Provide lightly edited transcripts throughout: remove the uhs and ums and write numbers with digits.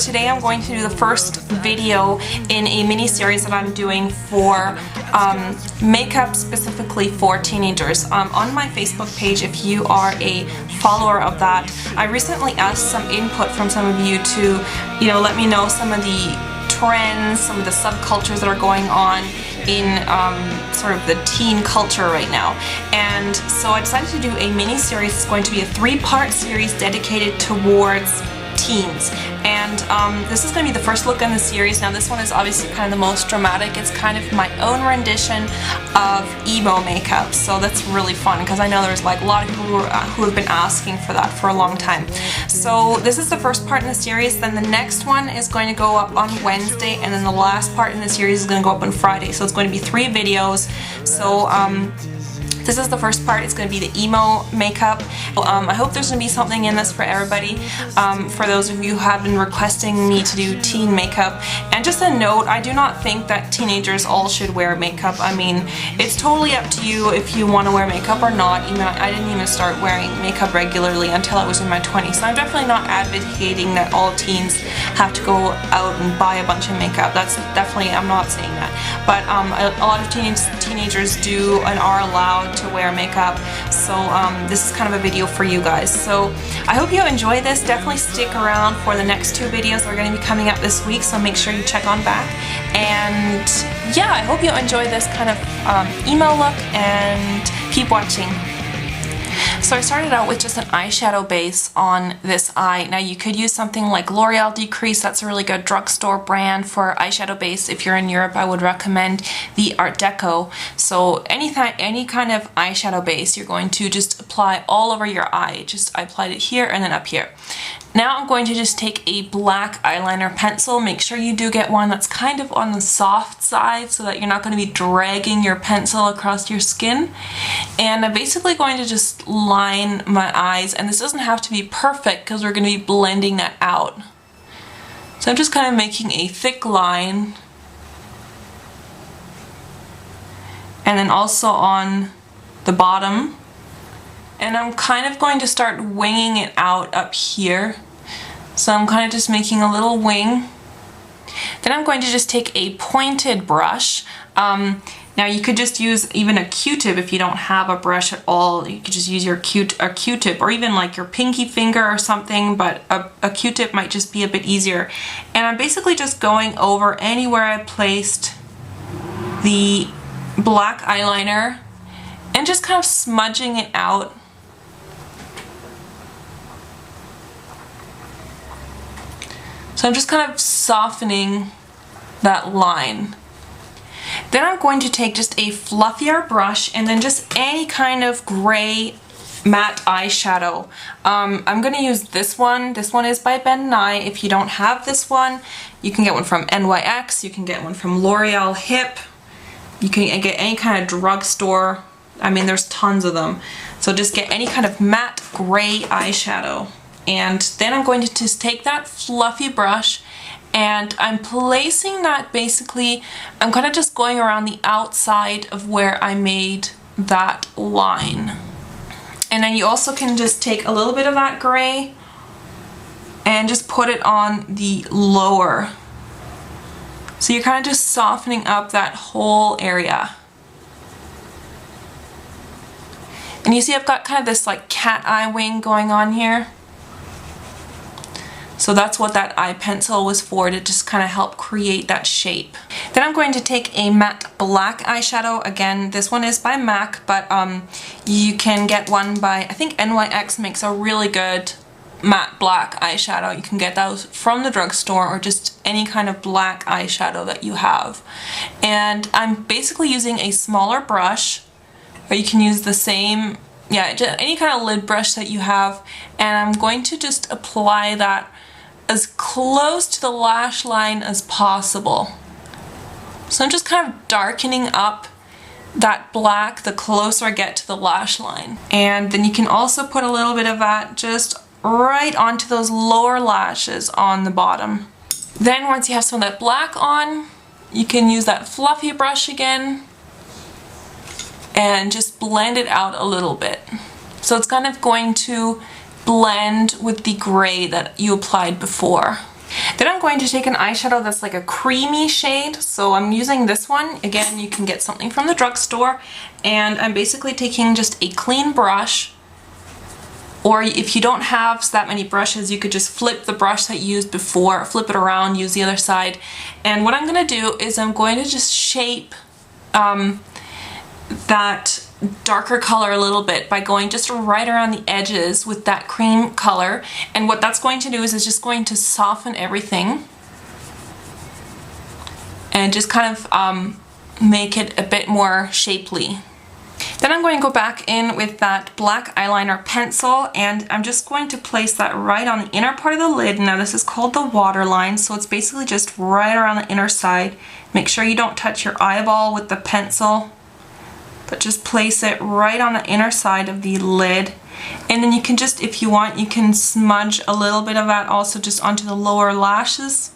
today I'm going to do the first video in a mini-series that I'm doing for makeup specifically for teenagers. On my Facebook page, if you are a follower of that, I recently asked some input from some of you to, let me know some of the trends, some of the subcultures that are going on in sort of the teen culture right now. And so I decided to do a mini-series. It's going to be a 3-part series dedicated towards teens, and this is going to be the first look in the series. Now this one is obviously kind of the most dramatic. It's kind of my own rendition of emo makeup, so that's really fun because I know there's like a lot of people who have been asking for that for a long time. So this is the first part in the series, then the next one is going to go up on Wednesday, and then the last part in the series is going to go up on Friday. So it's going to be 3 videos. So this is the first part. It's going to be the emo makeup. I hope there's going to be something in this for everybody. For those of you who have been requesting me to do teen makeup. And just a note, I do not think that teenagers all should wear makeup. I mean, it's totally up to you if you want to wear makeup or not. I didn't even start wearing makeup regularly until I was in my 20s. So I'm definitely not advocating that all teens have to go out and buy a bunch of makeup. That's definitely, I'm not saying that. But a lot of teenagers do and are allowed to wear makeup, so this is kind of a video for you guys. So I hope you enjoy this. Definitely stick around for the next 2 videos that are going to be coming up this week, so make sure you check on back. And yeah, I hope you enjoy this kind of emo look, and keep watching. So I started out with just an eyeshadow base on this eye. Now you could use something like L'Oreal Decrease. That's a really good drugstore brand for eyeshadow base. If you're in Europe, I would recommend the Art Deco. So any kind of eyeshadow base, you're going to just apply all over your eye. I applied it here and then up here. Now I'm going to just take a black eyeliner pencil. Make sure you do get one that's kind of on the soft side so that you're not going to be dragging your pencil across your skin. And I'm basically going to just line my eyes, and this doesn't have to be perfect because we're going to be blending that out. So I'm just kind of making a thick line, and then also on the bottom. And I'm kind of going to start winging it out up here. So I'm kind of just making a little wing. Then I'm going to just take a pointed brush. Now you could just use even a Q-tip if you don't have a brush at all. You could just use your Q-tip or even like your pinky finger or something, but a Q-tip might just be a bit easier. And I'm basically just going over anywhere I placed the black eyeliner and just kind of smudging it out. So I'm just kind of softening that line. Then I'm going to take just a fluffier brush and then just any kind of gray matte eyeshadow. I'm going to use this one. This one is by Ben Nye. If you don't have this one, you can get one from NYX, you can get one from L'Oreal Hip, you can get any kind of drugstore. I mean, there's tons of them. So just get any kind of matte gray eyeshadow. And then I'm going to just take that fluffy brush and I'm placing that basically, I'm kind of just going around the outside of where I made that line. And then you also can just take a little bit of that gray and just put it on the lower. So you're kind of just softening up that whole area. And you see I've got kind of this like cat eye wing going on here. So that's what that eye pencil was for, to just kind of help create that shape. Then I'm going to take a matte black eyeshadow. Again, this one is by MAC, but you can get one by, I think NYX makes a really good matte black eyeshadow. You can get those from the drugstore or just any kind of black eyeshadow that you have. And I'm basically using a smaller brush, or you can use the same, just any kind of lid brush that you have, and I'm going to just apply that as close to the lash line as possible. So I'm just kind of darkening up that black the closer I get to the lash line. And then you can also put a little bit of that just right onto those lower lashes on the bottom. Then once you have some of that black on, you can use that fluffy brush again and just blend it out a little bit. So it's kind of going to blend with the gray that you applied before. Then I'm going to take an eyeshadow that's like a creamy shade. So I'm using this one. Again, you can get something from the drugstore. And I'm basically taking just a clean brush. Or if you don't have that many brushes, you could just flip the brush that you used before, flip it around, use the other side. And what I'm going to do is I'm going to just shape that darker color a little bit by going just right around the edges with that cream color. And what that's going to do is it's just going to soften everything and just kind of make it a bit more shapely. Then I'm going to go back in with that black eyeliner pencil, and I'm just going to place that right on the inner part of the lid. Now this is called the waterline, so it's basically just right around the inner side. Make sure you don't touch your eyeball with the pencil, but just place it right on the inner side of the lid. And then you can just, if you want, you can smudge a little bit of that also just onto the lower lashes.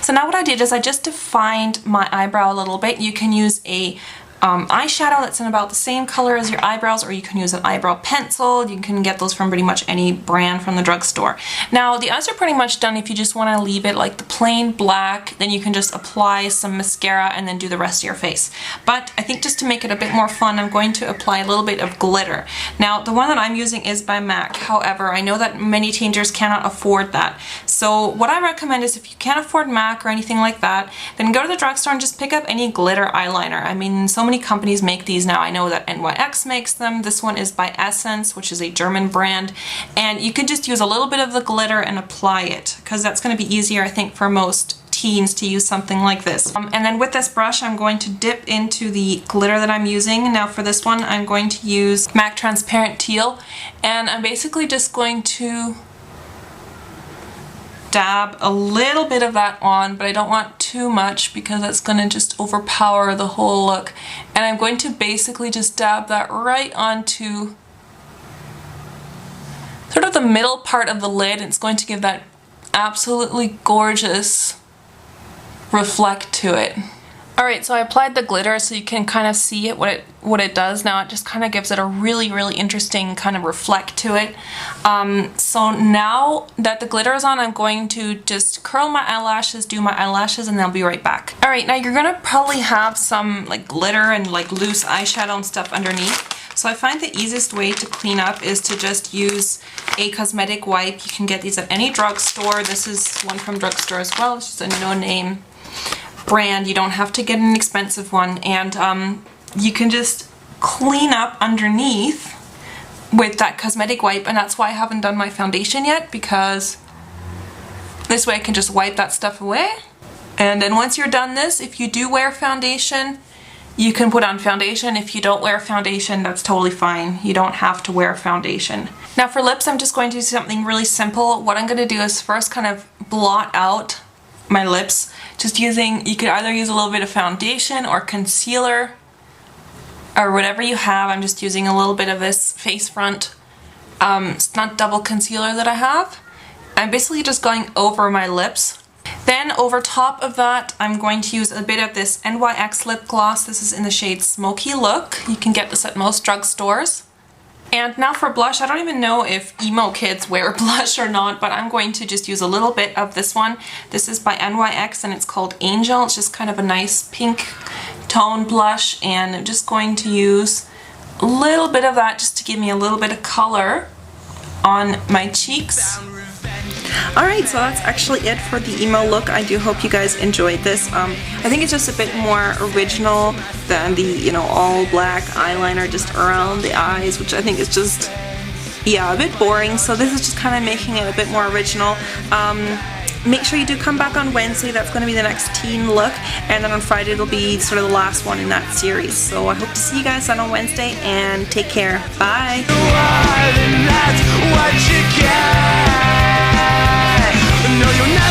So now what I did is I just defined my eyebrow a little bit. You can use a eyeshadow that's in about the same color as your eyebrows, or you can use an eyebrow pencil. You can get those from pretty much any brand from the drugstore. Now the eyes are pretty much done. If you just want to leave it like the plain black, then you can just apply some mascara and then do the rest of your face. But I think just to make it a bit more fun, I'm going to apply a little bit of glitter. Now the one that I'm using is by MAC. However, I know that many teenagers cannot afford that. So what I recommend is if you can't afford MAC or anything like that, then go to the drugstore and just pick up any glitter eyeliner. I mean, so many companies make these now. I know that NYX makes them. This one is by Essence, which is a German brand. And you could just use a little bit of the glitter and apply it, because that's going to be easier, I think, for most teens to use something like this. And then with this brush, I'm going to dip into the glitter that I'm using. Now for this one, I'm going to use MAC Transparent Teal. And I'm basically just going to dab a little bit of that on, but I don't want too much because that's going to just overpower the whole look. And I'm going to basically just dab that right onto sort of the middle part of the lid. It's going to give that absolutely gorgeous reflect to it. Alright, so I applied the glitter so you can kind of see it, what it does. Now it just kind of gives it a really, really interesting kind of reflect to it. So now that the glitter is on, I'm going to just curl my eyelashes, do my eyelashes, and then I'll be right back. Alright, now you're gonna probably have some like glitter and like loose eyeshadow and stuff underneath. So I find the easiest way to clean up is to just use a cosmetic wipe. You can get these at any drugstore. This is one from drugstore as well. It's just a no-name brand. You don't have to get an expensive one, and you can just clean up underneath with that cosmetic wipe. And that's why I haven't done my foundation yet, because this way I can just wipe that stuff away. And then once you're done this, if you do wear foundation, you can put on foundation. If you don't wear foundation, that's totally fine. You don't have to wear foundation. Now for lips, I'm just going to do something really simple. What I'm going to do is first kind of blot out my lips, just using, you could either use a little bit of foundation or concealer or whatever you have. I'm just using a little bit of this face front it's not double concealer that I have. I'm basically just going over my lips. Then over top of that, I'm going to use a bit of this NYX lip gloss. This is in the shade Smoky Look. You can get this at most drugstores. And now for blush, I don't even know if emo kids wear blush or not, but I'm going to just use a little bit of this one. This is by NYX and it's called Angel. It's just kind of a nice pink tone blush, and I'm just going to use a little bit of that just to give me a little bit of color on my cheeks. Alright, so that's actually it for the emo look. I do hope you guys enjoyed this. I think it's just a bit more original than the, you know, all black eyeliner just around the eyes, which I think is just, yeah, a bit boring. So this is just kind of making it a bit more original. Make sure you do come back on Wednesday. That's going to be the next teen look, and then on Friday it'll be sort of the last one in that series. So I hope to see you guys on Wednesday, and take care. Bye! No, you're not.